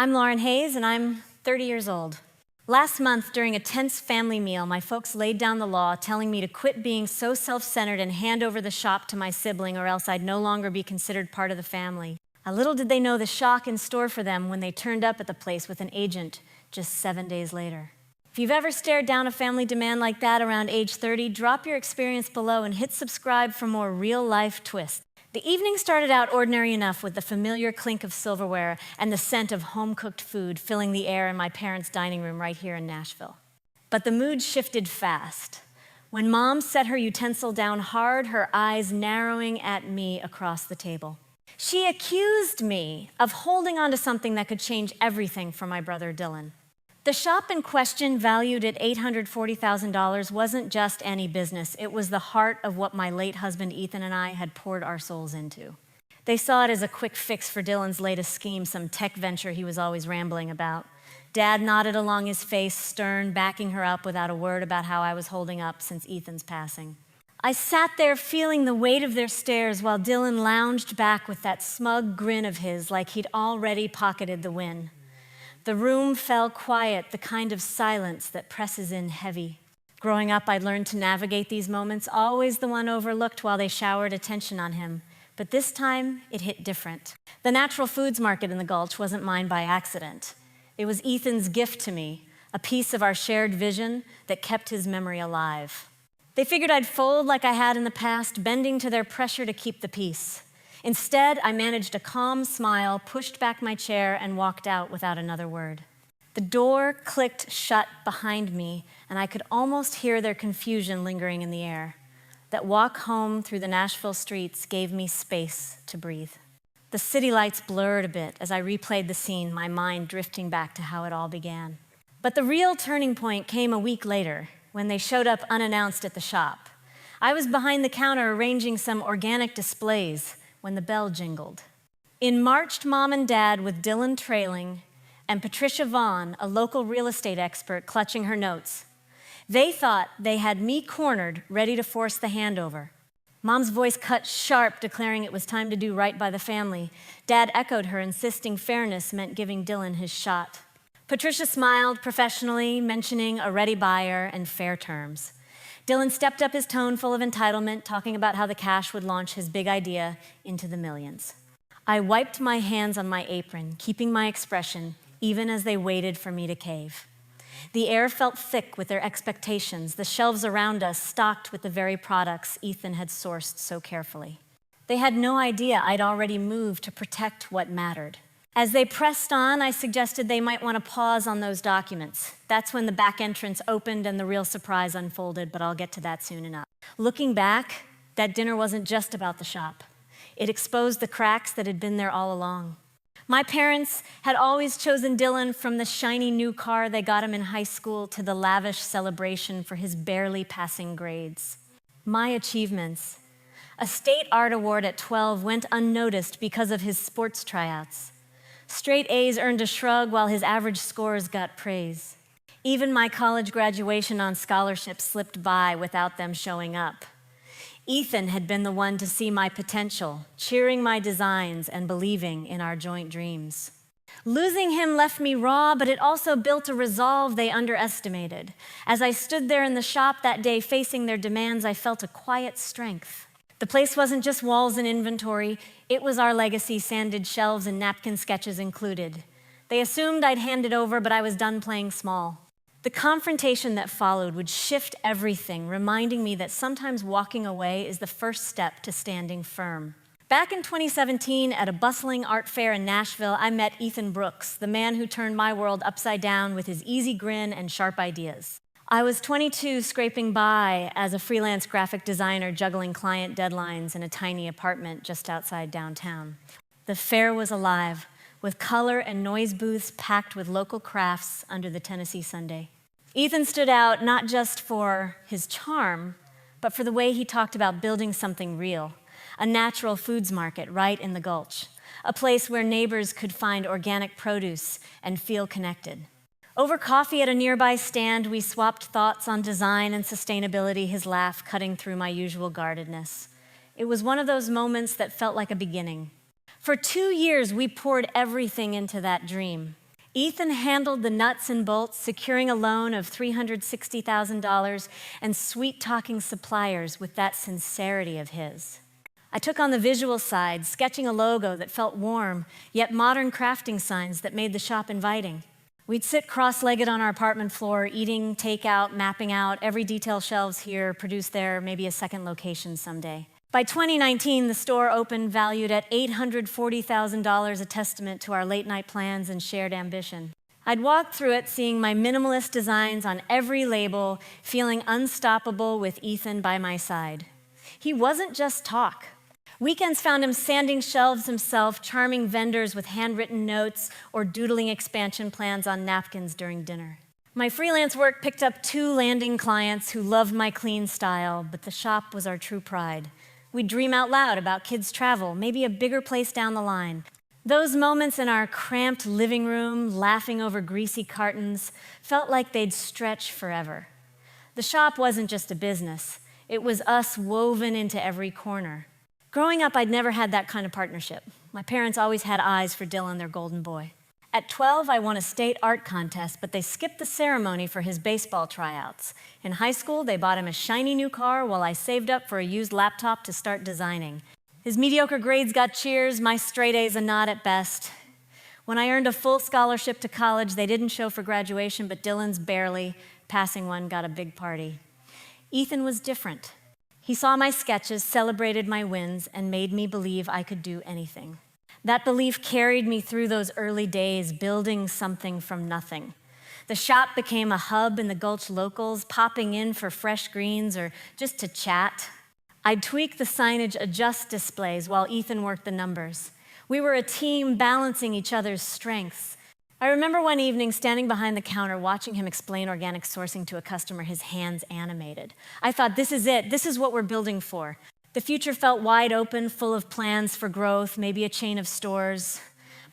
I'm Lauren Hayes, and I'm 30 years old. Last month, during a tense family meal, my folks laid down the law, telling me to quit being so self-centered and hand over the shop to my sibling, or else I'd no longer be considered part of the family. Little did they know the shock in store for them when they turned up at the place with an agent just 7 days later. If you've ever stared down a family demand like that around age 30, drop your experience below and hit subscribe for more real-life twists. The evening started out ordinary enough with the familiar clink of silverware and the scent of home-cooked food filling the air in my parents' dining room right here in Nashville. But the mood shifted fast. When Mom set her utensil down hard, her eyes narrowing at me across the table. She accused me of holding on to something that could change everything for my brother Dylan. The shop in question, valued at $840,000, wasn't just any business. It was the heart of what my late husband Ethan and I had poured our souls into. They saw it as a quick fix for Dylan's latest scheme, some tech venture he was always rambling about. Dad nodded along his face, stern, backing her up without a word about how I was holding up since Ethan's passing. I sat there feeling the weight of their stares while Dylan lounged back with that smug grin of his like he'd already pocketed the win. The room fell quiet, the kind of silence that presses in heavy. Growing up, I'd learned to navigate these moments, always the one overlooked while they showered attention on him. But this time, it hit different. The natural foods market in the Gulch wasn't mine by accident. It was Ethan's gift to me, a piece of our shared vision that kept his memory alive. They figured I'd fold like I had in the past, bending to their pressure to keep the peace. Instead, I managed a calm smile, pushed back my chair, and walked out without another word. The door clicked shut behind me, and I could almost hear their confusion lingering in the air. That walk home through the Nashville streets gave me space to breathe. The city lights blurred a bit as I replayed the scene, my mind drifting back to how it all began. But the real turning point came a week later, when they showed up unannounced at the shop. I was behind the counter arranging some organic displays when the bell jingled. In marched Mom and Dad with Dylan trailing and Patricia Vaughn, a local real estate expert, clutching her notes. They thought they had me cornered, ready to force the handover. Mom's voice cut sharp, declaring it was time to do right by the family. Dad echoed her, insisting fairness meant giving Dylan his shot. Patricia smiled professionally, mentioning a ready buyer and fair terms. Dylan stepped up his tone full of entitlement, talking about how the cash would launch his big idea into the millions. I wiped my hands on my apron, keeping my expression, even as they waited for me to cave. The air felt thick with their expectations, the shelves around us stocked with the very products Ethan had sourced so carefully. They had no idea I'd already moved to protect what mattered. As they pressed on, I suggested they might want to pause on those documents. That's when the back entrance opened and the real surprise unfolded, but I'll get to that soon enough. Looking back, that dinner wasn't just about the shop. It exposed the cracks that had been there all along. My parents had always chosen Dylan, from the shiny new car they got him in high school to the lavish celebration for his barely passing grades. My achievements. A state art award at 12 went unnoticed because of his sports tryouts. Straight A's earned a shrug while his average scores got praise. Even my college graduation on scholarship slipped by without them showing up. Ethan had been the one to see my potential, cheering my designs and believing in our joint dreams. Losing him left me raw, but it also built a resolve they underestimated. As I stood there in the shop that day facing their demands, I felt a quiet strength. The place wasn't just walls and inventory, it was our legacy, sanded shelves and napkin sketches included. They assumed I'd hand it over, but I was done playing small. The confrontation that followed would shift everything, reminding me that sometimes walking away is the first step to standing firm. Back in 2017, at a bustling art fair in Nashville, I met Ethan Brooks, the man who turned my world upside down with his easy grin and sharp ideas. I was 22, scraping by as a freelance graphic designer, juggling client deadlines in a tiny apartment just outside downtown. The fair was alive, with color and noise booths packed with local crafts under the Tennessee Sunday. Ethan stood out not just for his charm, but for the way he talked about building something real, a natural foods market right in the Gulch, a place where neighbors could find organic produce and feel connected. Over coffee at a nearby stand, we swapped thoughts on design and sustainability, his laugh cutting through my usual guardedness. It was one of those moments that felt like a beginning. For 2 years, we poured everything into that dream. Ethan handled the nuts and bolts, securing a loan of $360,000 and sweet-talking suppliers with that sincerity of his. I took on the visual side, sketching a logo that felt warm, yet modern crafting signs that made the shop inviting. We'd sit cross-legged on our apartment floor, eating, takeout, mapping out, every detail shelves here, produce there, maybe a second location someday. By 2019, the store opened valued at $840,000, a testament to our late-night plans and shared ambition. I'd walk through it, seeing my minimalist designs on every label, feeling unstoppable with Ethan by my side. He wasn't just talk. Weekends found him sanding shelves himself, charming vendors with handwritten notes, or doodling expansion plans on napkins during dinner. My freelance work picked up 2 landing clients who loved my clean style, but the shop was our true pride. We'd dream out loud about kids' travel, maybe a bigger place down the line. Those moments in our cramped living room, laughing over greasy cartons, felt like they'd stretch forever. The shop wasn't just a business. It was us woven into every corner. Growing up, I'd never had that kind of partnership. My parents always had eyes for Dylan, their golden boy. At 12, I won a state art contest, but they skipped the ceremony for his baseball tryouts. In high school, they bought him a shiny new car while I saved up for a used laptop to start designing. His mediocre grades got cheers, my straight A's a nod at best. When I earned a full scholarship to college, they didn't show for graduation, but Dylan's barely. Passing one got a big party. Ethan was different. He saw my sketches, celebrated my wins, and made me believe I could do anything. That belief carried me through those early days, building something from nothing. The shop became a hub in the Gulch locals, popping in for fresh greens or just to chat. I'd tweak the signage, adjust displays while Ethan worked the numbers. We were a team balancing each other's strengths. I remember one evening standing behind the counter watching him explain organic sourcing to a customer, his hands animated. I thought, this is it. This is what we're building for. The future felt wide open, full of plans for growth, maybe a chain of stores.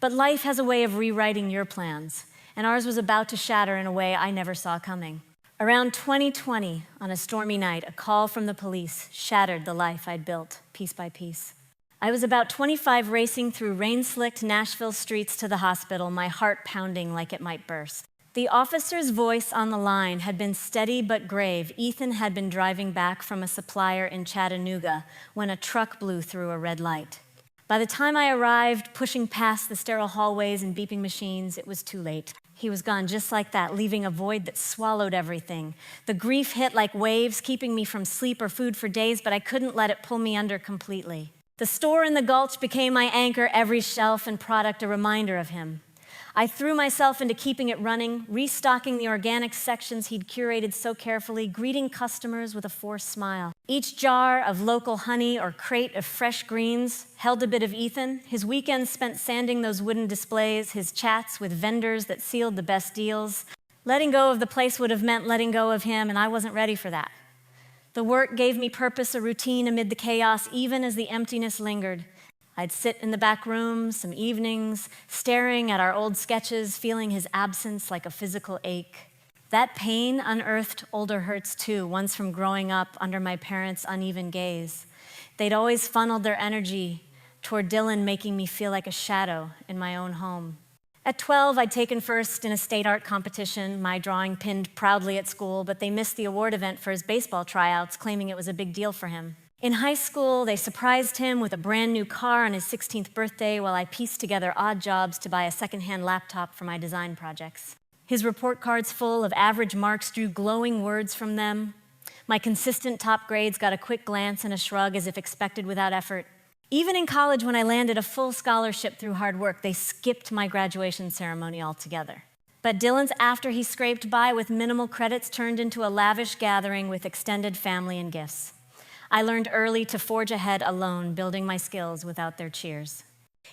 But life has a way of rewriting your plans, and ours was about to shatter in a way I never saw coming. Around 2020, on a stormy night, a call from the police shattered the life I'd built, piece by piece. I was about 25, racing through rain-slicked Nashville streets to the hospital, my heart pounding like it might burst. The officer's voice on the line had been steady but grave. Ethan had been driving back from a supplier in Chattanooga when a truck blew through a red light. By the time I arrived, pushing past the sterile hallways and beeping machines, it was too late. He was gone just like that, leaving a void that swallowed everything. The grief hit like waves, keeping me from sleep or food for days, but I couldn't let it pull me under completely. The store in the Gulch became my anchor, every shelf and product a reminder of him. I threw myself into keeping it running, restocking the organic sections he'd curated so carefully, greeting customers with a forced smile. Each jar of local honey or crate of fresh greens held a bit of Ethan, his weekends spent sanding those wooden displays, his chats with vendors that sealed the best deals. Letting go of the place would have meant letting go of him, and I wasn't ready for that. The work gave me purpose, a routine amid the chaos, even as the emptiness lingered. I'd sit in the back room some evenings, staring at our old sketches, feeling his absence like a physical ache. That pain unearthed older hurts too, ones from growing up under my parents' uneven gaze. They'd always funneled their energy toward Dylan, making me feel like a shadow in my own home. At 12, I'd taken first in a state art competition, my drawing pinned proudly at school, but they missed the award event for his baseball tryouts, claiming it was a big deal for him. In high school, they surprised him with a brand new car on his 16th birthday while I pieced together odd jobs to buy a secondhand laptop for my design projects. His report cards full of average marks drew glowing words from them. My consistent top grades got a quick glance and a shrug as if expected without effort. Even in college, when I landed a full scholarship through hard work, they skipped my graduation ceremony altogether. But Dylan's after he scraped by with minimal credits turned into a lavish gathering with extended family and gifts. I learned early to forge ahead alone, building my skills without their cheers.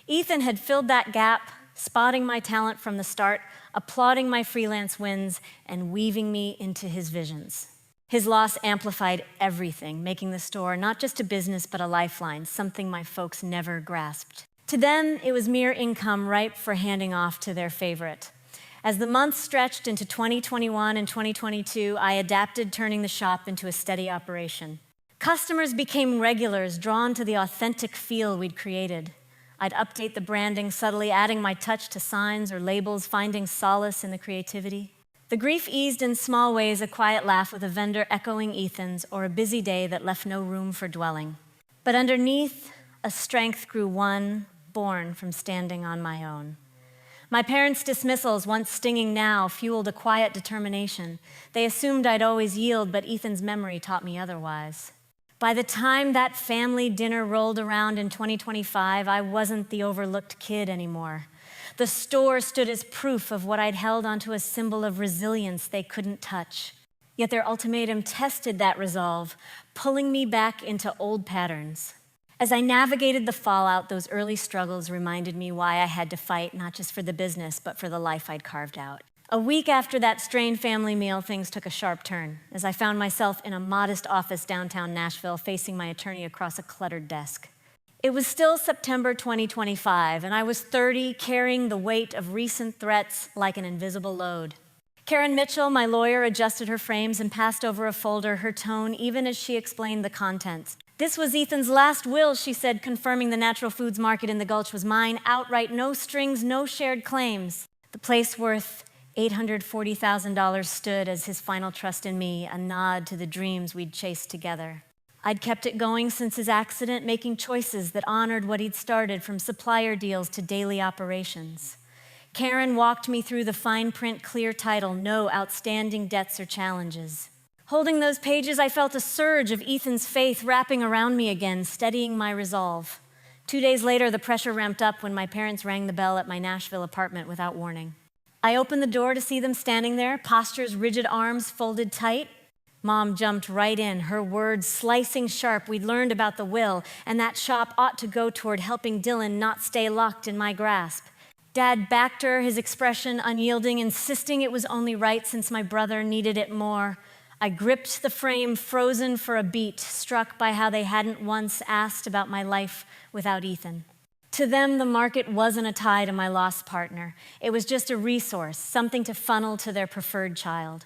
Ethan had filled that gap, spotting my talent from the start, applauding my freelance wins, and weaving me into his visions. His loss amplified everything, making the store not just a business but a lifeline, something my folks never grasped. To them, it was mere income ripe for handing off to their favorite. As the months stretched into 2021 and 2022, I adapted, turning the shop into a steady operation. Customers became regulars, drawn to the authentic feel we'd created. I'd update the branding, subtly adding my touch to signs or labels, finding solace in the creativity. The grief eased in small ways, a quiet laugh with a vendor echoing Ethan's, or a busy day that left no room for dwelling. But underneath, a strength grew, one born from standing on my own. My parents' dismissals, once stinging now, fueled a quiet determination. They assumed I'd always yield, but Ethan's memory taught me otherwise. By the time that family dinner rolled around in 2025, I wasn't the overlooked kid anymore. The store stood as proof of what I'd held onto, a symbol of resilience they couldn't touch. Yet their ultimatum tested that resolve, pulling me back into old patterns. As I navigated the fallout, those early struggles reminded me why I had to fight, not just for the business, but for the life I'd carved out. A week after that strained family meal, things took a sharp turn, as I found myself in a modest office downtown Nashville, facing my attorney across a cluttered desk. It was still September 2025, and I was 30, carrying the weight of recent threats like an invisible load. Karen Mitchell, my lawyer, adjusted her frames and passed over a folder, her tone even as she explained the contents. "This was Ethan's last will," she said, confirming the natural foods market in the Gulch was mine, outright, no strings, no shared claims. The place worth $840,000 stood as his final trust in me, a nod to the dreams we'd chased together. I'd kept it going since his accident, making choices that honored what he'd started, from supplier deals to daily operations. Karen walked me through the fine print, clear title, "No outstanding debts or challenges." Holding those pages, I felt a surge of Ethan's faith wrapping around me again, steadying my resolve. 2 days later, the pressure ramped up when my parents rang the bell at my Nashville apartment without warning. I opened the door to see them standing there, postures, rigid arms folded tight. Mom jumped right in, her words slicing sharp. We'd learned about the will, and that shop ought to go toward helping Dylan not stay locked in my grasp. Dad backed her, his expression unyielding, insisting it was only right since my brother needed it more. I gripped the frame, frozen for a beat, struck by how they hadn't once asked about my life without Ethan. To them, the market wasn't a tie to my lost partner. It was just a resource, something to funnel to their preferred child.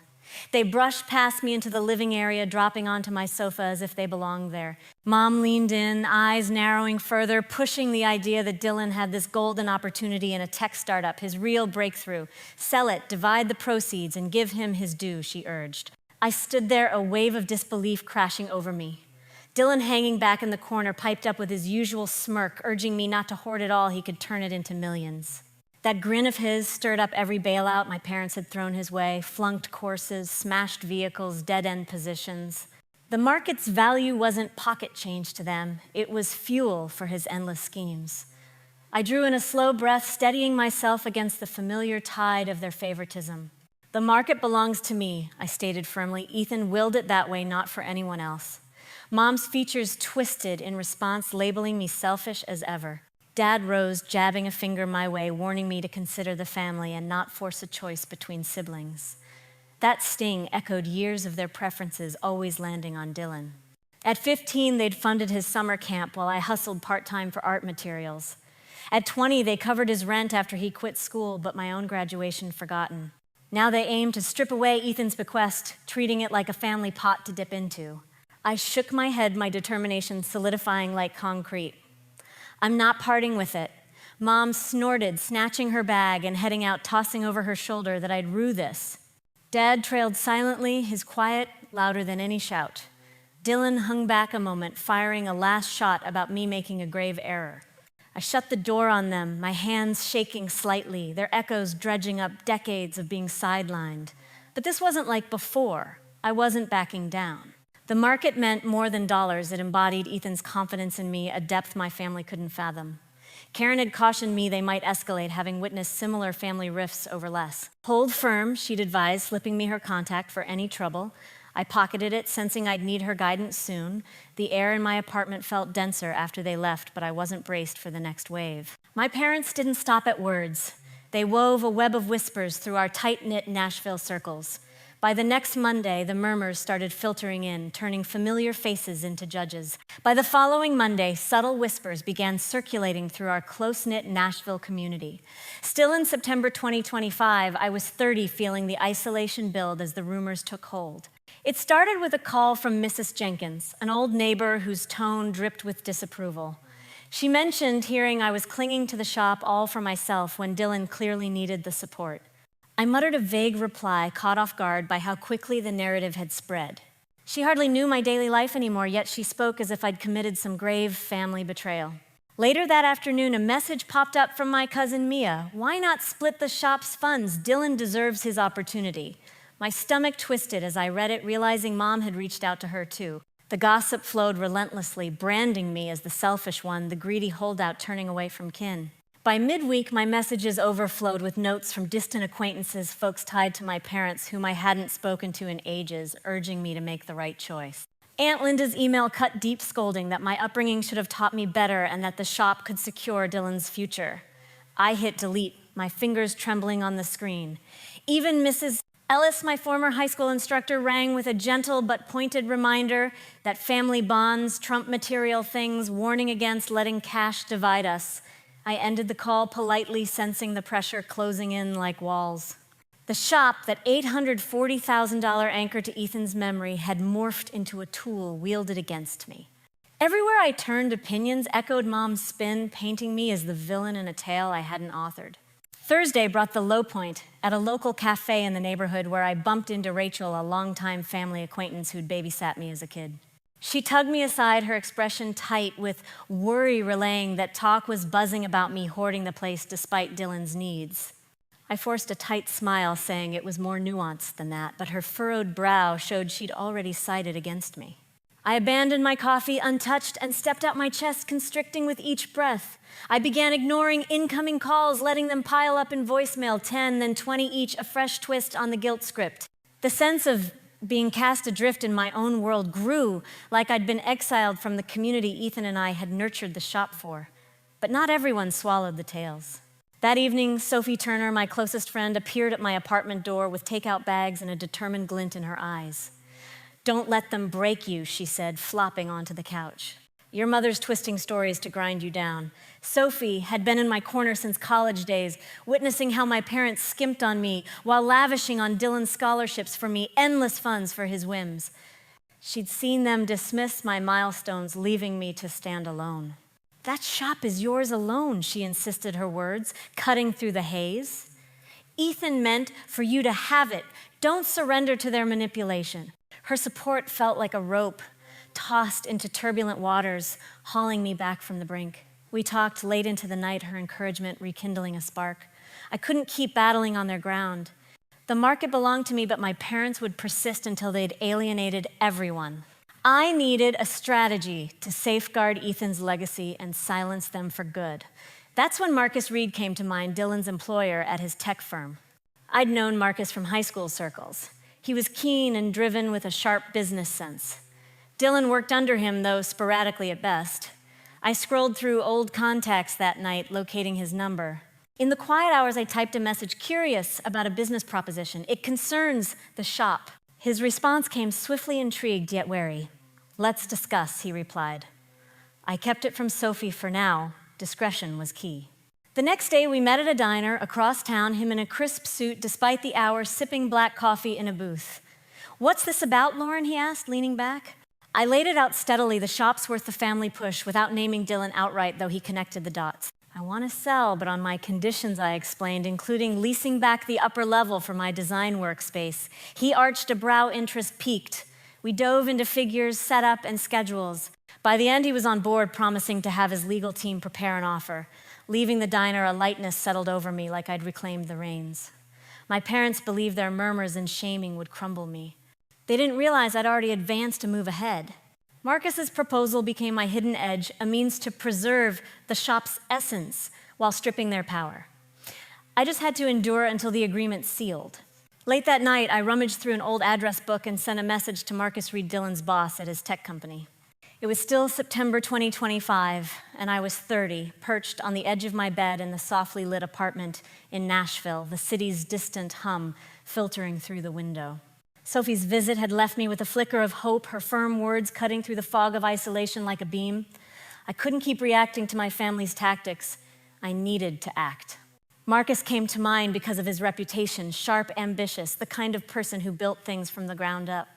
They brushed past me into the living area, dropping onto my sofa as if they belonged there. Mom leaned in, eyes narrowing further, pushing the idea that Dylan had this golden opportunity in a tech startup, his real breakthrough. Sell it, divide the proceeds, and give him his due, she urged. I stood there, a wave of disbelief crashing over me. Dylan, hanging back in the corner, piped up with his usual smirk, urging me not to hoard it all, he could turn it into millions. That grin of his stirred up every bailout my parents had thrown his way, flunked courses, smashed vehicles, dead-end positions. The market's value wasn't pocket change to them. It was fuel for his endless schemes. I drew in a slow breath, steadying myself against the familiar tide of their favoritism. "The market belongs to me," I stated firmly. "Ethan willed it that way, not for anyone else." Mom's features twisted in response, labeling me selfish as ever. Dad rose, jabbing a finger my way, warning me to consider the family and not force a choice between siblings. That sting echoed years of their preferences, always landing on Dylan. At 15, they'd funded his summer camp while I hustled part-time for art materials. At 20, they covered his rent after he quit school, but my own graduation forgotten. Now they aimed to strip away Ethan's bequest, treating it like a family pot to dip into. I shook my head, my determination solidifying like concrete. "I'm not parting with it." Mom snorted, snatching her bag and heading out, tossing over her shoulder that I'd rue this. Dad trailed silently, his quiet louder than any shout. Dylan hung back a moment, firing a last shot about me making a grave error. I shut the door on them, my hands shaking slightly, their echoes dredging up decades of being sidelined. But this wasn't like before. I wasn't backing down. The market meant more than dollars. It embodied Ethan's confidence in me, a depth my family couldn't fathom. Karen had cautioned me they might escalate, having witnessed similar family rifts over less. "Hold firm," she'd advised, slipping me her contact for any trouble. I pocketed it, sensing I'd need her guidance soon. The air in my apartment felt denser after they left, but I wasn't braced for the next wave. My parents didn't stop at words. They wove a web of whispers through our tight-knit Nashville circles. By the next Monday, the murmurs started filtering in, turning familiar faces into judges. By the following Monday, subtle whispers began circulating through our close-knit Nashville community. Still in September 2025, I was 30, feeling the isolation build as the rumors took hold. It started with a call from Mrs. Jenkins, an old neighbor whose tone dripped with disapproval. She mentioned hearing I was clinging to the shop all for myself when Dylan clearly needed the support. I muttered a vague reply, caught off guard by how quickly the narrative had spread. She hardly knew my daily life anymore, yet she spoke as if I'd committed some grave family betrayal. Later that afternoon, a message popped up from my cousin Mia. Why not split the shop's funds? Dylan deserves his opportunity. My stomach twisted as I read it, realizing Mom had reached out to her too. The gossip flowed relentlessly, branding me as the selfish one, the greedy holdout turning away from kin. By midweek, my messages overflowed with notes from distant acquaintances, folks tied to my parents whom I hadn't spoken to in ages, urging me to make the right choice. Aunt Linda's email cut deep, scolding that my upbringing should have taught me better and that the shop could secure Dylan's future. I hit delete, my fingers trembling on the screen. Even Mrs. Ellis, my former high school instructor, rang with a gentle but pointed reminder that family bonds trump material things, warning against letting cash divide us. I ended the call politely, sensing the pressure closing in like walls. The shop, that $840,000 anchor to Ethan's memory, had morphed into a tool wielded against me. Everywhere I turned, opinions echoed Mom's spin, painting me as the villain in a tale I hadn't authored. Thursday brought the low point at a local cafe in the neighborhood where I bumped into Rachel, a longtime family acquaintance who'd babysat me as a kid. She tugged me aside, her expression tight, with worry relaying that talk was buzzing about me hoarding the place despite Dylan's needs. I forced a tight smile, saying it was more nuanced than that, but her furrowed brow showed she'd already sided against me. I abandoned my coffee untouched and stepped out my chest, constricting with each breath. I began ignoring incoming calls, letting them pile up in voicemail, 10, then 20 each, a fresh twist on the guilt script. The sense of being cast adrift in my own world grew, like I'd been exiled from the community Ethan and I had nurtured the shop for. But not everyone swallowed the tales. That evening, Sophie Turner, my closest friend, appeared at my apartment door with takeout bags and a determined glint in her eyes. "Don't let them break you," she said, flopping onto the couch. "Your mother's twisting stories to grind you down." Sophie had been in my corner since college days, witnessing how my parents skimped on me while lavishing on Dylan's scholarships for me, endless funds for his whims. She'd seen them dismiss my milestones, leaving me to stand alone. "That shop is yours alone," she insisted, her words cutting through the haze. "Ethan meant for you to have it. Don't surrender to their manipulation." Her support felt like a rope tossed into turbulent waters, hauling me back from the brink. We talked late into the night, her encouragement rekindling a spark. I couldn't keep battling on their ground. The market belonged to me, but my parents would persist until they'd alienated everyone. I needed a strategy to safeguard Ethan's legacy and silence them for good. That's when Marcus Reed came to mind, Dylan's employer at his tech firm. I'd known Marcus from high school circles. He was keen and driven with a sharp business sense. Dylan worked under him, though sporadically at best. I scrolled through old contacts that night, locating his number. In the quiet hours, I typed a message, curious about a business proposition. "It concerns the shop." His response came swiftly, intrigued yet wary. "Let's discuss," he replied. I kept it from Sophie for now. Discretion was key. The next day, we met at a diner across town, him in a crisp suit, despite the hour, sipping black coffee in a booth. "What's this about, Lauren?" he asked, leaning back. I laid it out steadily, the shop's worth the family push, without naming Dylan outright, though he connected the dots. "I want to sell, but on my conditions," I explained, including leasing back the upper level for my design workspace. He arched a brow, interest peaked. We dove into figures, setup, and schedules. By the end, he was on board, promising to have his legal team prepare an offer. Leaving the diner, a lightness settled over me like I'd reclaimed the reins. My parents believed their murmurs and shaming would crumble me. They didn't realize I'd already advanced a move ahead. Marcus's proposal became my hidden edge, a means to preserve the shop's essence while stripping their power. I just had to endure until the agreement sealed. Late that night, I rummaged through an old address book and sent a message to Marcus Reed, Dylan's boss at his tech company. It was still September 2025, and I was 30, perched on the edge of my bed in the softly lit apartment in Nashville, the city's distant hum filtering through the window. Sophie's visit had left me with a flicker of hope, her firm words cutting through the fog of isolation like a beam. I couldn't keep reacting to my family's tactics. I needed to act. Marcus came to mind because of his reputation, sharp, ambitious, the kind of person who built things from the ground up.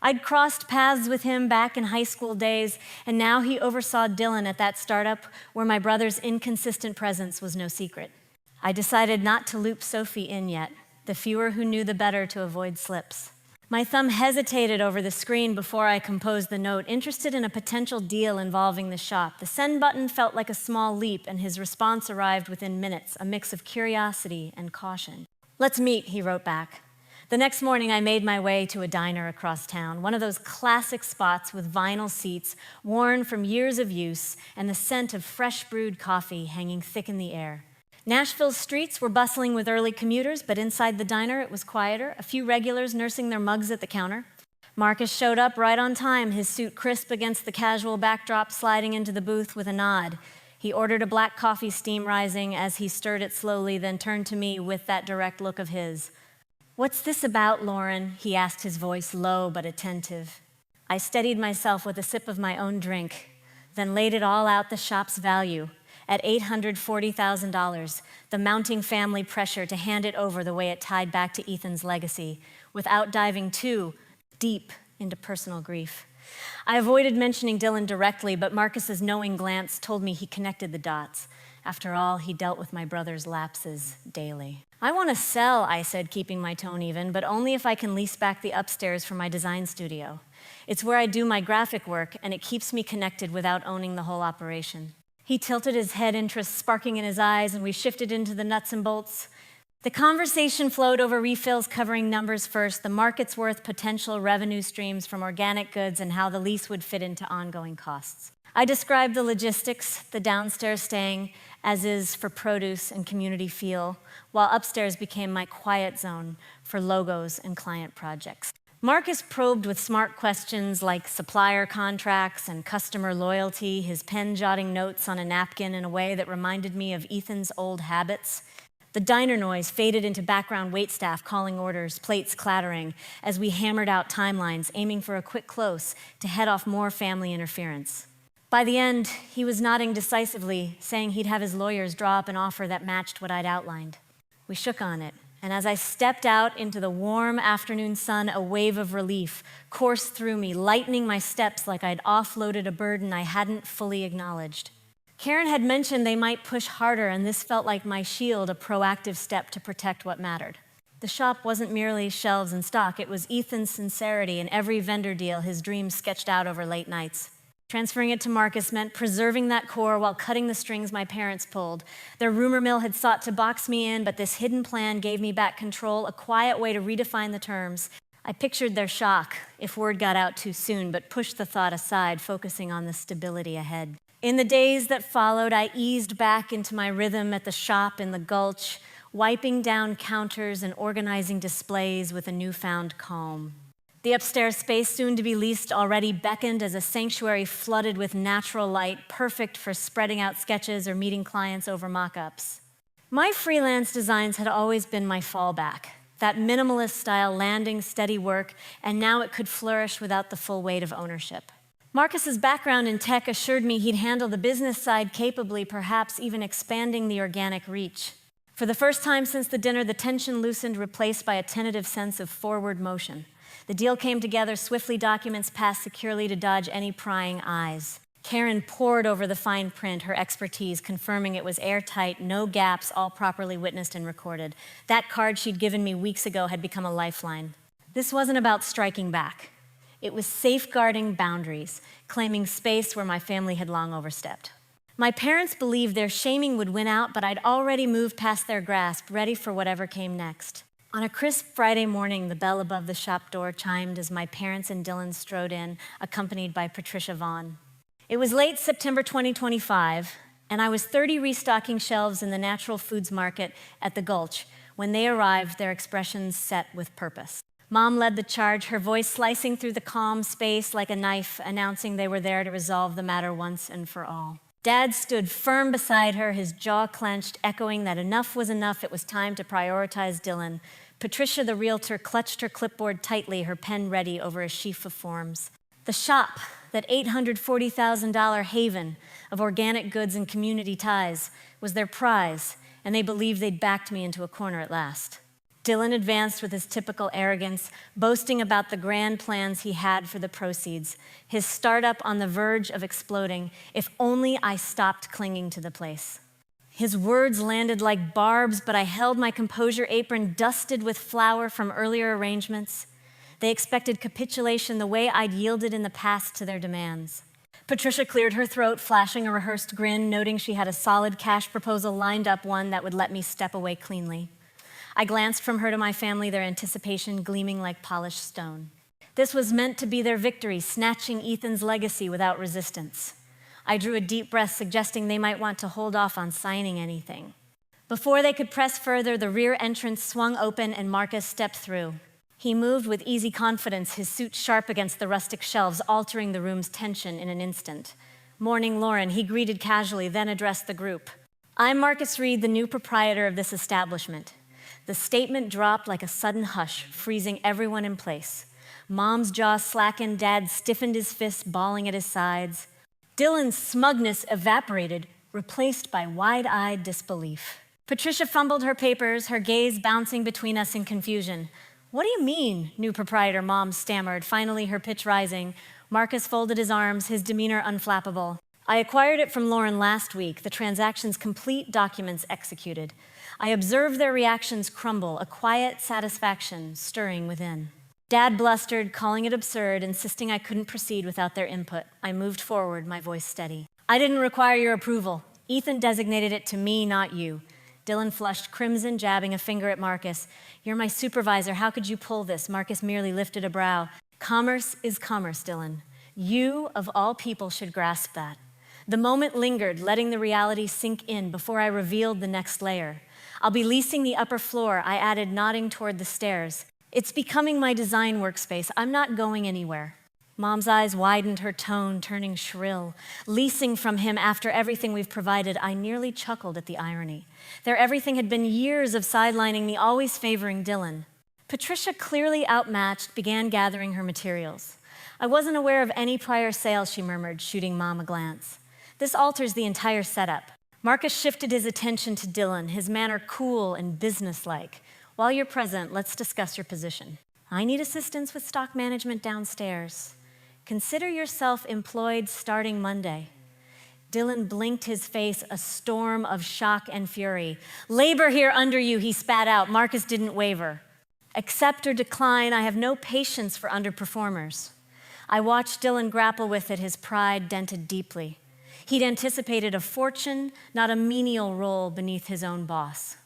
I'd crossed paths with him back in high school days, and now he oversaw Dylan at that startup where my brother's inconsistent presence was no secret. I decided not to loop Sophie in yet. The fewer who knew, the better, to avoid slips. My thumb hesitated over the screen before I composed the note, interested in a potential deal involving the shop. The send button felt like a small leap, and his response arrived within minutes, a mix of curiosity and caution. "Let's meet," he wrote back. The next morning, I made my way to a diner across town, one of those classic spots with vinyl seats, worn from years of use, and the scent of fresh brewed coffee hanging thick in the air. Nashville's streets were bustling with early commuters, but inside the diner it was quieter, a few regulars nursing their mugs at the counter. Marcus showed up right on time, his suit crisp against the casual backdrop, sliding into the booth with a nod. He ordered a black coffee, steam rising as he stirred it slowly, then turned to me with that direct look of his. "What's this about, Lauren?" he asked, his voice low but attentive. I steadied myself with a sip of my own drink, then laid it all out, the shop's value. At $840,000, the mounting family pressure to hand it over the way it tied back to Ethan's legacy, without diving too deep into personal grief. I avoided mentioning Dylan directly, but Marcus's knowing glance told me he connected the dots. After all, he dealt with my brother's lapses daily. "I want to sell," I said, keeping my tone even, "but only if I can lease back the upstairs for my design studio. It's where I do my graphic work, and it keeps me connected without owning the whole operation." He tilted his head, interest sparking in his eyes, and we shifted into the nuts and bolts. The conversation flowed over refills covering numbers first, the market's worth, potential revenue streams from organic goods, and how the lease would fit into ongoing costs. I described the logistics, the downstairs staying as is for produce and community feel, while upstairs became my quiet zone for logos and client projects. Marcus probed with smart questions like supplier contracts and customer loyalty, his pen jotting notes on a napkin in a way that reminded me of Ethan's old habits. The diner noise faded into background waitstaff calling orders, plates clattering, as we hammered out timelines, aiming for a quick close to head off more family interference. By the end, he was nodding decisively, saying he'd have his lawyers draw up an offer that matched what I'd outlined. We shook on it, and as I stepped out into the warm afternoon sun, a wave of relief coursed through me, lightening my steps like I'd offloaded a burden I hadn't fully acknowledged. Karen had mentioned they might push harder, and this felt like my shield, a proactive step to protect what mattered. The shop wasn't merely shelves and stock, it was Ethan's sincerity in every vendor deal his dreams sketched out over late nights. Transferring it to Marcus meant preserving that core while cutting the strings my parents pulled. Their rumor mill had sought to box me in, but this hidden plan gave me back control, a quiet way to redefine the terms. I pictured their shock if word got out too soon, but pushed the thought aside, focusing on the stability ahead. In the days that followed, I eased back into my rhythm at the shop in the Gulch, wiping down counters and organizing displays with a newfound calm. The upstairs space, soon to be leased, already beckoned as a sanctuary flooded with natural light, perfect for spreading out sketches or meeting clients over mock-ups. My freelance designs had always been my fallback, that minimalist style landing steady work, and now it could flourish without the full weight of ownership. Marcus's background in tech assured me he'd handle the business side capably, perhaps even expanding the organic reach. For the first time since the dinner, the tension loosened, replaced by a tentative sense of forward motion. The deal came together swiftly, documents passed securely to dodge any prying eyes. Karen pored over the fine print, her expertise confirming it was airtight, no gaps, all properly witnessed and recorded. That card she'd given me weeks ago had become a lifeline. This wasn't about striking back. It was safeguarding boundaries, claiming space where my family had long overstepped. My parents believed their shaming would win out, but I'd already moved past their grasp, ready for whatever came next. On a crisp Friday morning, the bell above the shop door chimed as my parents and Dylan strode in, accompanied by Patricia Vaughn. It was late September 2025, and I was 30 restocking shelves in the natural foods market at the Gulch. When they arrived, their expressions set with purpose. Mom led the charge, her voice slicing through the calm space like a knife, announcing they were there to resolve the matter once and for all. Dad stood firm beside her, his jaw clenched, echoing that enough was enough, it was time to prioritize Dylan. Patricia, the realtor, clutched her clipboard tightly, her pen ready over a sheaf of forms. The shop, that $840,000 haven of organic goods and community ties, was their prize, and they believed they'd backed me into a corner at last. Dylan advanced with his typical arrogance, boasting about the grand plans he had for the proceeds, his startup on the verge of exploding, if only I stopped clinging to the place. His words landed like barbs, but I held my composure apron dusted with flour from earlier arrangements. They expected capitulation the way I'd yielded in the past to their demands. Patricia cleared her throat, flashing a rehearsed grin, noting she had a solid cash proposal lined up, one that would let me step away cleanly. I glanced from her to my family, their anticipation gleaming like polished stone. This was meant to be their victory, snatching Ethan's legacy without resistance. I drew a deep breath, suggesting they might want to hold off on signing anything. Before they could press further, the rear entrance swung open and Marcus stepped through. He moved with easy confidence, his suit sharp against the rustic shelves, altering the room's tension in an instant. "Morning, Lauren," he greeted casually, then addressed the group. "I'm Marcus Reed, the new proprietor of this establishment." The statement dropped like a sudden hush, freezing everyone in place. Mom's jaw slackened, Dad stiffened his fists, balling at his sides. Dylan's smugness evaporated, replaced by wide-eyed disbelief. Patricia fumbled her papers, her gaze bouncing between us in confusion. "What do you mean?" new proprietor Mom stammered, finally her pitch rising. Marcus folded his arms, his demeanor unflappable. "I acquired it from Lauren last week, the transaction's complete, documents executed. I observed their reactions crumble, a quiet satisfaction stirring within." Dad blustered, calling it absurd, insisting I couldn't proceed without their input. I moved forward, my voice steady. "I didn't require your approval. Ethan designated it to me, not you." Dylan flushed crimson, jabbing a finger at Marcus. "You're my supervisor. How could you pull this?" Marcus merely lifted a brow. "Commerce is commerce, Dylan. You, of all people, should grasp that." The moment lingered, letting the reality sink in before I revealed the next layer. "I'll be leasing the upper floor," I added, nodding toward the stairs. "It's becoming my design workspace. I'm not going anywhere." Mom's eyes widened, her tone turning shrill. Leasing from him after everything we've provided, I nearly chuckled at the irony. Their everything had been years of sidelining me, always favoring Dylan. Patricia, clearly outmatched, began gathering her materials. "I wasn't aware of any prior sales," she murmured, shooting Mom a glance. "This alters the entire setup." Marcus shifted his attention to Dylan, his manner cool and businesslike. "While you're present, let's discuss your position. I need assistance with stock management downstairs. Consider yourself employed starting Monday." Dylan blinked, his face a storm of shock and fury. "Labor here under you," he spat out. Marcus didn't waver. "Accept or decline, I have no patience for underperformers." I watched Dylan grapple with it, his pride dented deeply. He'd anticipated a fortune, not a menial role beneath his own boss.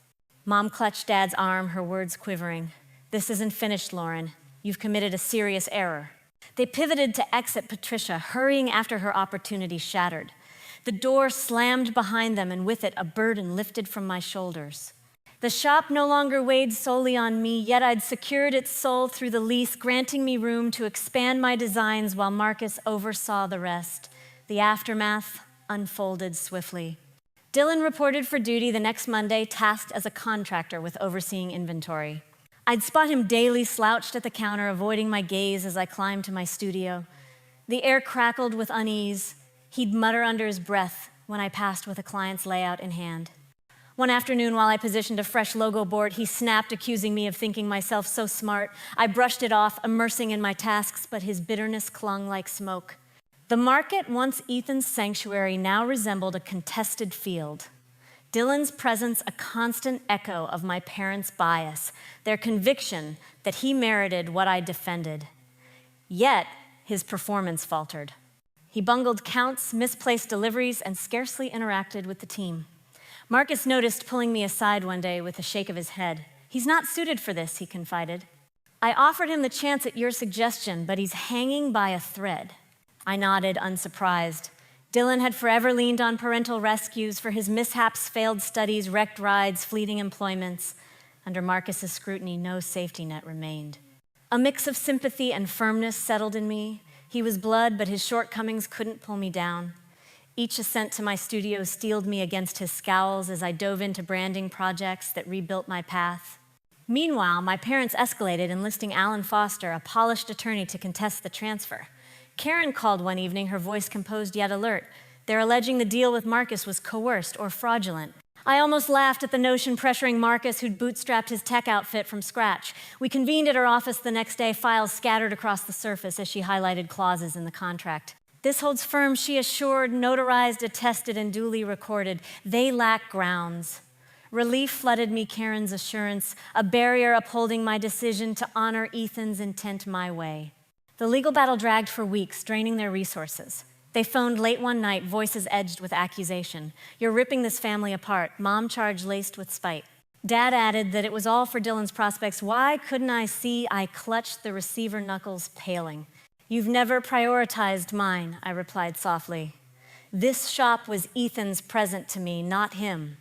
Mom clutched Dad's arm, her words quivering. "This isn't finished, Lauren. You've committed a serious error." They pivoted to exit Patricia, hurrying after her opportunity shattered. The door slammed behind them, and with it, a burden lifted from my shoulders. The shop no longer weighed solely on me, yet I'd secured its soul through the lease, granting me room to expand my designs while Marcus oversaw the rest. The aftermath unfolded swiftly. Dylan reported for duty the next Monday, tasked as a contractor with overseeing inventory. I'd spot him daily slouched at the counter, avoiding my gaze as I climbed to my studio. The air crackled with unease. He'd mutter under his breath when I passed with a client's layout in hand. One afternoon, while I positioned a fresh logo board, he snapped, accusing me of thinking myself so smart. I brushed it off, immersing in my tasks, but his bitterness clung like smoke. The market, once Ethan's sanctuary, now resembled a contested field. Dylan's presence a constant echo of my parents' bias, their conviction that he merited what I defended. Yet, his performance faltered. He bungled counts, misplaced deliveries, and scarcely interacted with the team. Marcus noticed, pulling me aside one day with a shake of his head. "He's not suited for this," he confided. "I offered him the chance at your suggestion, but he's hanging by a thread." I nodded, unsurprised. Dylan had forever leaned on parental rescues for his mishaps, failed studies, wrecked rides, fleeting employments. Under Marcus's scrutiny, no safety net remained. A mix of sympathy and firmness settled in me. He was blood, but his shortcomings couldn't pull me down. Each ascent to my studio steeled me against his scowls as I dove into branding projects that rebuilt my path. Meanwhile, my parents escalated, enlisting Alan Foster, a polished attorney, to contest the transfer. Karen called one evening, her voice composed yet alert. They're alleging the deal with Marcus was coerced or fraudulent. I almost laughed at the notion pressuring Marcus, who'd bootstrapped his tech outfit from scratch. We convened at her office the next day, files scattered across the surface as she highlighted clauses in the contract. This holds firm, she assured, notarized, attested, and duly recorded. They lack grounds. Relief flooded me Karen's assurance, a barrier upholding my decision to honor Ethan's intent my way. The legal battle dragged for weeks, draining their resources. They phoned late one night, voices edged with accusation. You're ripping this family apart, mom charge laced with spite. Dad added that it was all for Dylan's prospects. Why couldn't I see? I clutched the receiver knuckles paling. You've never prioritized mine, I replied softly. This shop was Ethan's present to me, not him.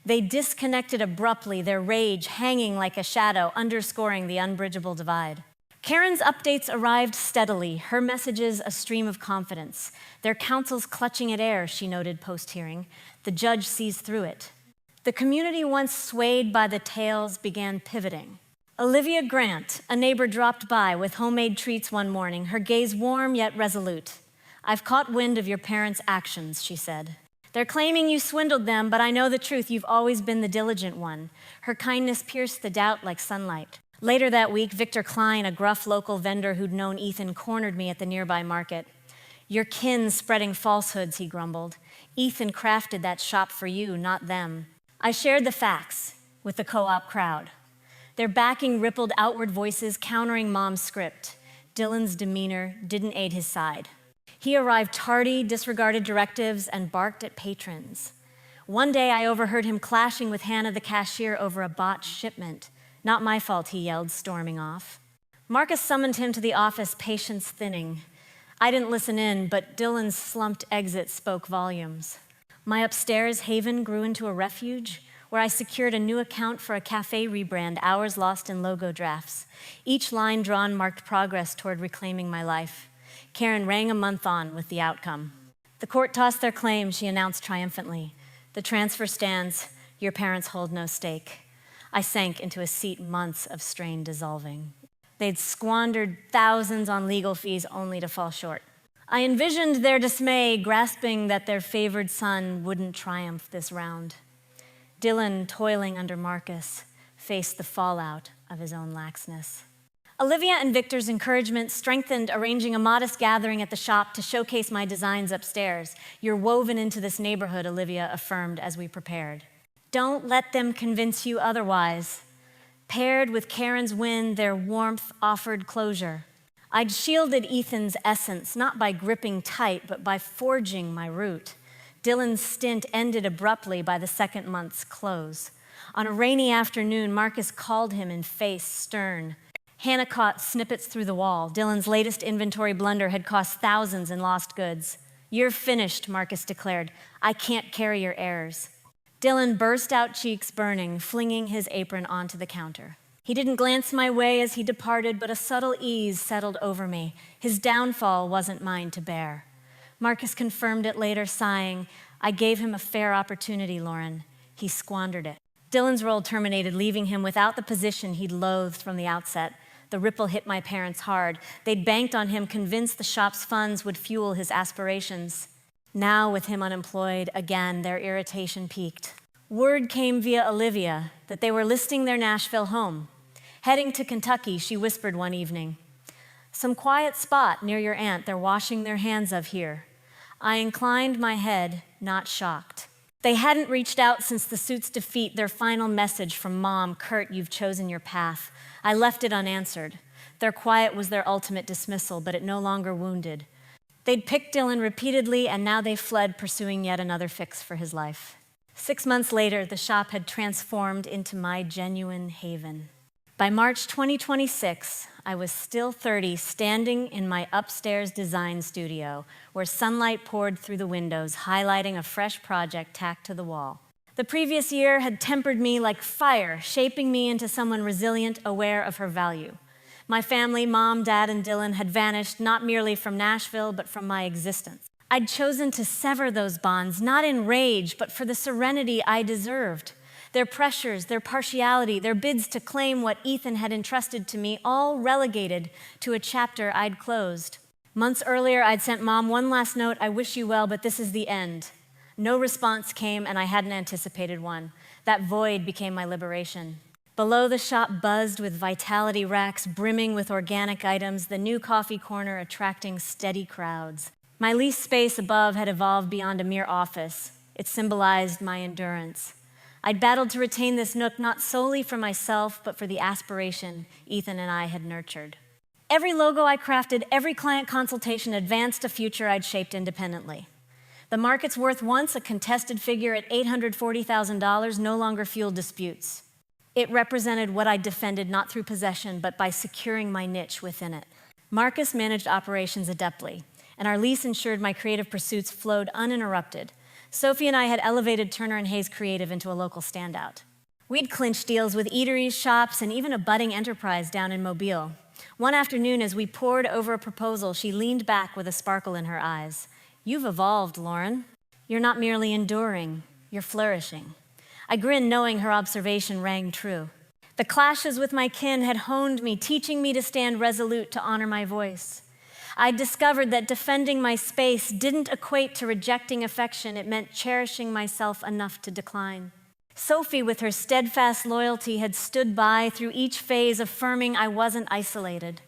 They disconnected abruptly, their rage hanging like a shadow, underscoring the unbridgeable divide. Karen's updates arrived steadily, her messages a stream of confidence. Their counsel's clutching at air, she noted post-hearing. The judge sees through it. The community, once swayed by the tales, began pivoting. Olivia Grant, a neighbor, dropped by with homemade treats one morning, her gaze warm yet resolute. I've caught wind of your parents' actions, she said. They're claiming you swindled them, but I know the truth. You've always been the diligent one. Her kindness pierced the doubt like sunlight. Later that week, Victor Klein, a gruff local vendor who'd known Ethan, cornered me at the nearby market. Your kin spreading falsehoods, he grumbled. Ethan crafted that shop for you, not them. I shared the facts with the co-op crowd. Their backing rippled outward voices, countering Mom's script. Dylan's demeanor didn't aid his side. He arrived tardy, disregarded directives, and barked at patrons. One day, I overheard him clashing with Hannah, the cashier, over a botched shipment. Not my fault, he yelled, storming off. Marcus summoned him to the office, patience thinning. I didn't listen in, but Dylan's slumped exit spoke volumes. My upstairs haven grew into a refuge where I secured a new account for a cafe rebrand, hours lost in logo drafts. Each line drawn marked progress toward reclaiming my life. Karen rang a month on with the outcome. The court tossed their claim, she announced triumphantly. The transfer stands. Your parents hold no stake. I sank into a seat, months of strain dissolving. They'd squandered thousands on legal fees only to fall short. I envisioned their dismay, grasping that their favored son wouldn't triumph this round. Dylan, toiling under Marcus, faced the fallout of his own laxness. Olivia and Victor's encouragement strengthened, arranging a modest gathering at the shop to showcase my designs upstairs. You're woven into this neighborhood, Olivia affirmed as we prepared. Don't let them convince you otherwise. Paired with Karen's win, their warmth offered closure. I'd shielded Ethan's essence, not by gripping tight, but by forging my root. Dylan's stint ended abruptly by the second month's close. On a rainy afternoon, Marcus called him in face stern. Hannah caught snippets through the wall. Dylan's latest inventory blunder had cost thousands in lost goods. You're finished, Marcus declared. I can't carry your errors. Dylan burst out, cheeks burning, flinging his apron onto the counter. He didn't glance my way as he departed, but a subtle ease settled over me. His downfall wasn't mine to bear. Marcus confirmed it later, sighing, I gave him a fair opportunity, Lauren. He squandered it. Dylan's role terminated, leaving him without the position he'd loathed from the outset. The ripple hit my parents hard. They'd banked on him, convinced the shop's funds would fuel his aspirations. Now, with him unemployed, again, their irritation peaked. Word came via Olivia that they were listing their Nashville home. Heading to Kentucky, she whispered one evening, some quiet spot near your aunt they're washing their hands of here. I inclined my head, not shocked. They hadn't reached out since the suit's defeat, their final message from Mom, Kurt, you've chosen your path. I left it unanswered. Their quiet was their ultimate dismissal, but it no longer wounded. They'd picked Dylan repeatedly, and now they fled, pursuing yet another fix for his life. 6 months later, the shop had transformed into my genuine haven. By March 2026, I was still 30, standing in my upstairs design studio, where sunlight poured through the windows, highlighting a fresh project tacked to the wall. The previous year had tempered me like fire, shaping me into someone resilient, aware of her value. My family, Mom, Dad, and Dylan, had vanished not merely from Nashville, but from my existence. I'd chosen to sever those bonds, not in rage, but for the serenity I deserved. Their pressures, their partiality, their bids to claim what Ethan had entrusted to me, all relegated to a chapter I'd closed. Months earlier, I'd sent Mom one last note, I wish you well, but this is the end. No response came, and I hadn't anticipated one. That void became my liberation. Below the shop buzzed with vitality racks brimming with organic items, the new coffee corner attracting steady crowds. My leased space above had evolved beyond a mere office. It symbolized my endurance. I'd battled to retain this nook not solely for myself, but for the aspiration Ethan and I had nurtured. Every logo I crafted, every client consultation advanced a future I'd shaped independently. The market's worth once a contested figure at $840,000 no longer fueled disputes. It represented what I defended not through possession, but by securing my niche within it. Marcus managed operations adeptly, and our lease ensured my creative pursuits flowed uninterrupted. Sophie and I had elevated Turner & Hayes Creative into a local standout. We'd clinched deals with eateries, shops, and even a budding enterprise down in Mobile. One afternoon, as we pored over a proposal, she leaned back with a sparkle in her eyes. "You've evolved, Lauren. You're not merely enduring, you're flourishing." I grinned, knowing her observation rang true. The clashes with my kin had honed me, teaching me to stand resolute, to honor my voice. I'd discovered that defending my space didn't equate to rejecting affection. It meant cherishing myself enough to decline. Sophie, with her steadfast loyalty, had stood by through each phase, affirming I wasn't isolated.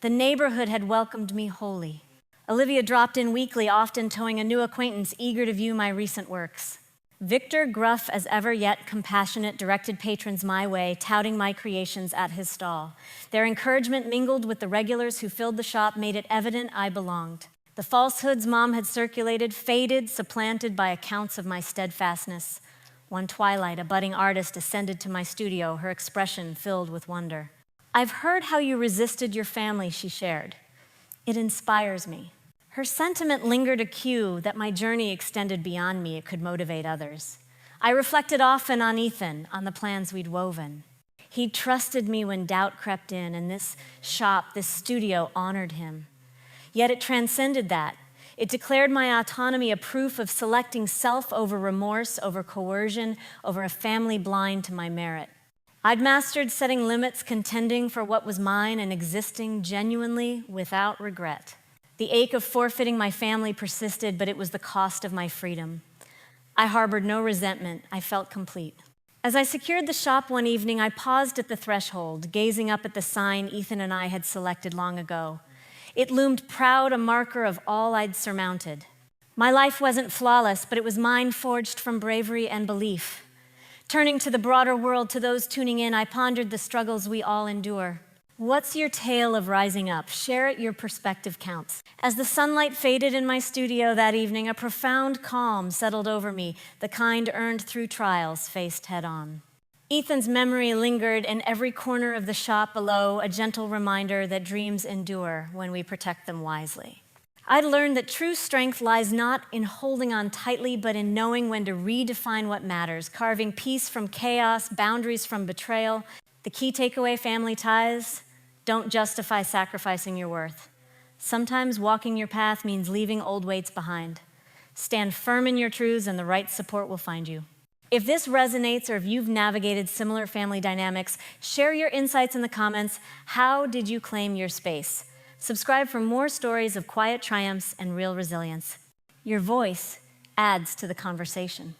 The neighborhood had welcomed me wholly. Olivia dropped in weekly, often towing a new acquaintance eager to view my recent works. Victor, gruff as ever yet compassionate, directed patrons my way, touting my creations at his stall. Their encouragement, mingled with the regulars who filled the shop, made it evident I belonged. The falsehoods Mom had circulated faded, supplanted by accounts of my steadfastness. One twilight, a budding artist ascended to my studio, her expression filled with wonder. "I've heard how you resisted your family," she shared. "It inspires me." Her sentiment lingered a cue that my journey extended beyond me. It could motivate others. I reflected often on Ethan, on the plans we'd woven. He'd trusted me when doubt crept in, and this shop, this studio, honored him. Yet it transcended that. It declared my autonomy a proof of selecting self over remorse, over coercion, over a family blind to my merit. I'd mastered setting limits, contending for what was mine, and existing genuinely without regret. The ache of forfeiting my family persisted, but it was the cost of my freedom. I harbored no resentment. I felt complete. As I secured the shop one evening, I paused at the threshold, gazing up at the sign Ethan and I had selected long ago. It loomed proud, a marker of all I'd surmounted. My life wasn't flawless, but it was mine forged from bravery and belief. Turning to the broader world, to those tuning in, I pondered the struggles we all endure. What's your tale of rising up? Share it, your perspective counts. As the sunlight faded in my studio that evening, a profound calm settled over me, the kind earned through trials faced head on. Ethan's memory lingered in every corner of the shop below, a gentle reminder that dreams endure when we protect them wisely. I'd learned that true strength lies not in holding on tightly, but in knowing when to redefine what matters, carving peace from chaos, boundaries from betrayal. The key takeaway, family ties, don't justify sacrificing your worth. Sometimes walking your path means leaving old weights behind. Stand firm in your truths, and the right support will find you. If this resonates, or if you've navigated similar family dynamics, share your insights in the comments. How did you claim your space? Subscribe for more stories of quiet triumphs and real resilience. Your voice adds to the conversation.